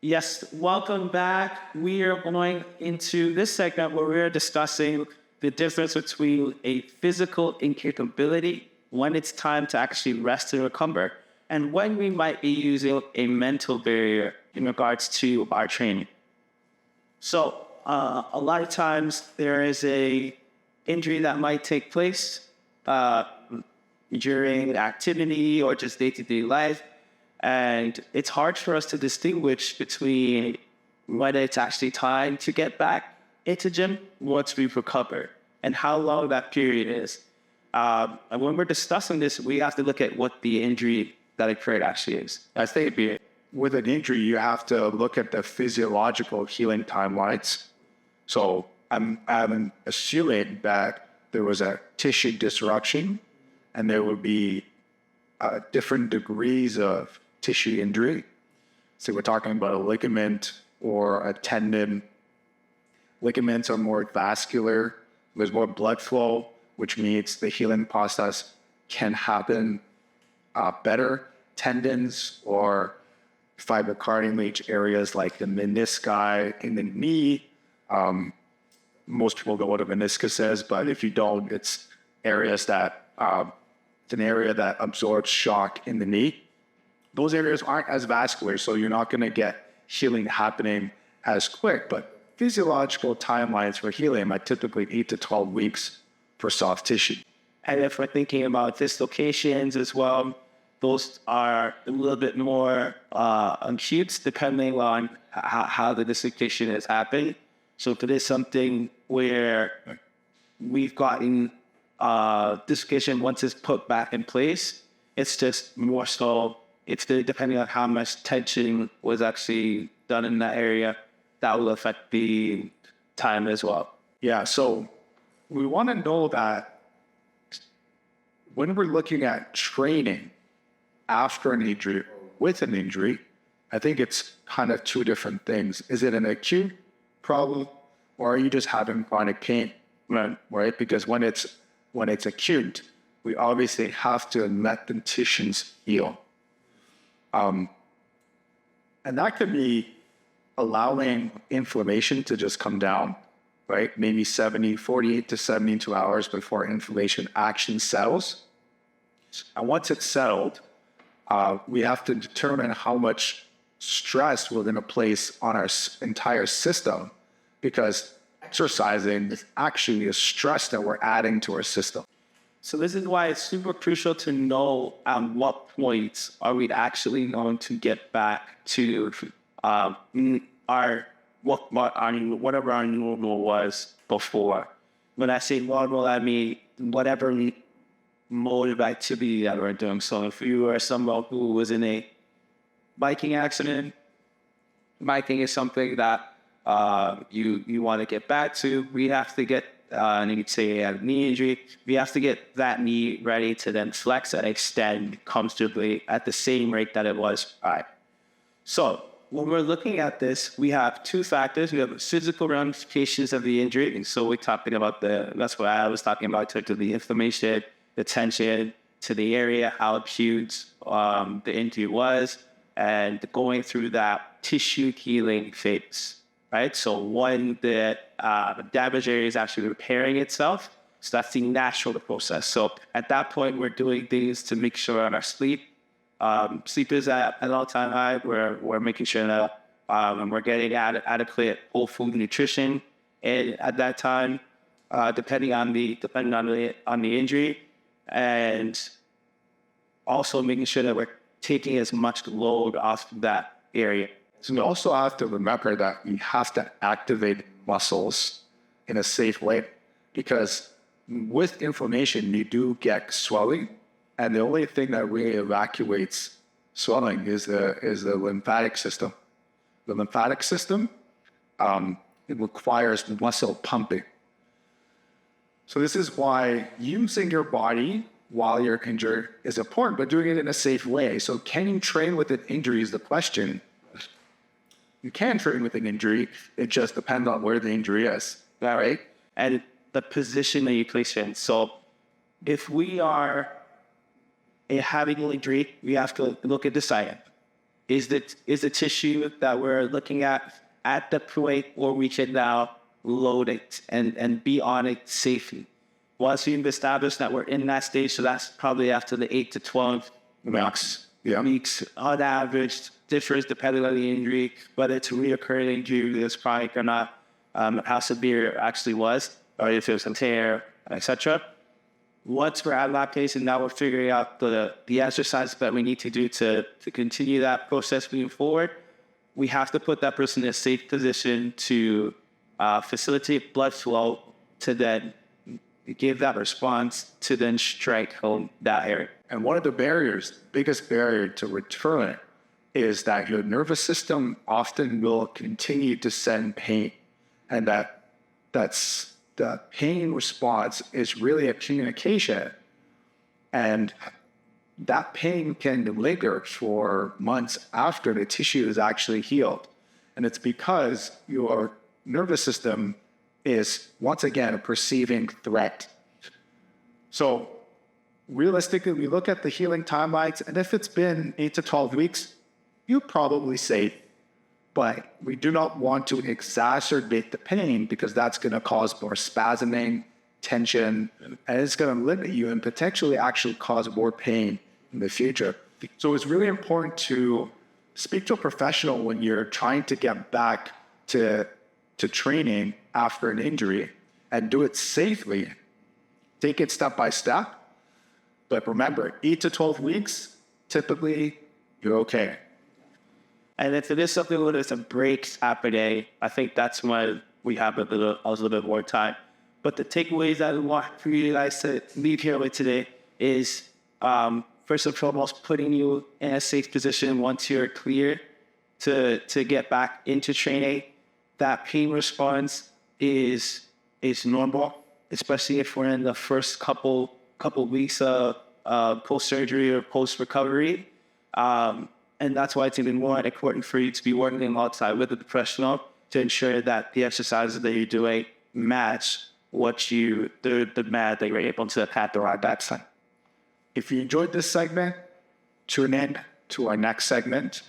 Yes, welcome back. We are going into this segment where we're discussing the difference between a physical incapability when it's time to actually rest and recover, and when we might be using a mental barrier in regards to our training. So, a lot of times there is a injury that might take place during activity or just day-to-day life. And it's hard for us to distinguish between when it's actually time to get back into gym once we've recovered and how long that period is. And when we're discussing this, we have to look at what the injury that occurred actually is. I think with an injury, you have to look at the physiological healing timelines. So I'm assuming that there was a tissue disruption and there would be different degrees of tissue injury. So we're talking about a ligament or a tendon. Ligaments are more vascular. There's more blood flow, which means the healing process can happen better. Tendons or fibrocartilage areas like the menisci in the knee. Most people know what a meniscus is, but if you don't, it's areas that it's an area that absorbs shock in the knee. Those areas aren't as vascular, so you're not going to get healing happening as quick. But physiological timelines for healing are typically 8 to 12 weeks for soft tissue. And if we're thinking about dislocations as well, those are a little bit more acute depending on how the dislocation has happened. So if it is something where we've gotten dislocation once it's put back in place, it's just more so, it's depending on how much tension was actually done in that area, that will affect the time as well. Yeah, so we want to know that when we're looking at training after an injury, with an injury, I think it's kind of two different things. Is it an acute problem or are you just having chronic pain? Right? Because when it's acute, we obviously have to let the tissues heal. And that could be allowing inflammation to just come down, right? Maybe 48 to 72 hours before inflammation actually settles. And once it's settled, we have to determine how much stress we're going to place on our entire system, because exercising is actually a stress that we're adding to our system. So this is why it's super crucial to know at what points are we actually going to get back to whatever our normal was before. When I say normal, I mean whatever mode of activity that we're doing. So if you are someone who was in a biking accident, biking is something that you want to get back to. We have to get, and you could say a knee injury, we have to get that knee ready to then flex and extend comfortably at the same rate that it was prior. So when we're looking at this, we have two factors. We have the physical ramifications of the injury. And so we're talking about that's what I was talking about, to the inflammation, the tension to the area, how acute the injury was, and going through that tissue healing phase. Right, so when the damaged area is actually repairing itself, so that's the natural process. So at that point, we're doing things to make sure our sleep is at an all-time high. We're making sure that we're getting adequate whole food nutrition, and at that time, depending on the injury, and also making sure that we're taking as much load off that area. So we also have to remember that we have to activate muscles in a safe way, because with inflammation, you do get swelling, and the only thing that really evacuates swelling is the lymphatic system. The lymphatic system, it requires muscle pumping. So this is why using your body while you're injured is important, but doing it in a safe way. So can you train with an injury is the question. You can train with an injury. It just depends on where the injury is, right? And the position that you place in. So if we are having an injury, we have to look at the site. is the tissue that we're looking at the point where we can now load it and be on it safely. Once we've established that we're in that stage, so that's probably after the 8 to 12 weeks on average, differs depending on the injury, whether it's a reoccurring injury that's chronic or not, how severe it actually was, or if it was a tear, etc. Once we're at that place and now we're figuring out the exercises that we need to do to continue that process moving forward, we have to put that person in a safe position to facilitate blood flow to then give that response to then strike home that area. And one of the biggest barrier to return is that your nervous system often will continue to send pain. And that's the pain response is really a communication. And that pain can linger for months after the tissue is actually healed. And it's because your nervous system is, once again, a perceiving threat. So realistically, we look at the healing timelines, and if it's been 8 to 12 weeks, you're probably safe. But we do not want to exacerbate the pain because that's going to cause more spasming, tension, and it's going to limit you and potentially actually cause more pain in the future. So it's really important to speak to a professional when you're trying to get back to training after an injury and do it safely. Take it step by step. But remember, 8 to 12 weeks, typically, you're okay. And if it is something where there's a breaks happening, I think that's when we have a little bit more time. But the takeaways that I want for you guys to leave here with today is, first and foremost, putting you in a safe position once you're clear to get back into training. That pain response is normal, especially if we're in the first couple weeks of post-surgery or post-recovery. And that's why it's even more important for you to be working alongside with a professional to ensure that the exercises that you're doing match the demand that you're able to have the right backside. If you enjoyed this segment, tune in to our next segment.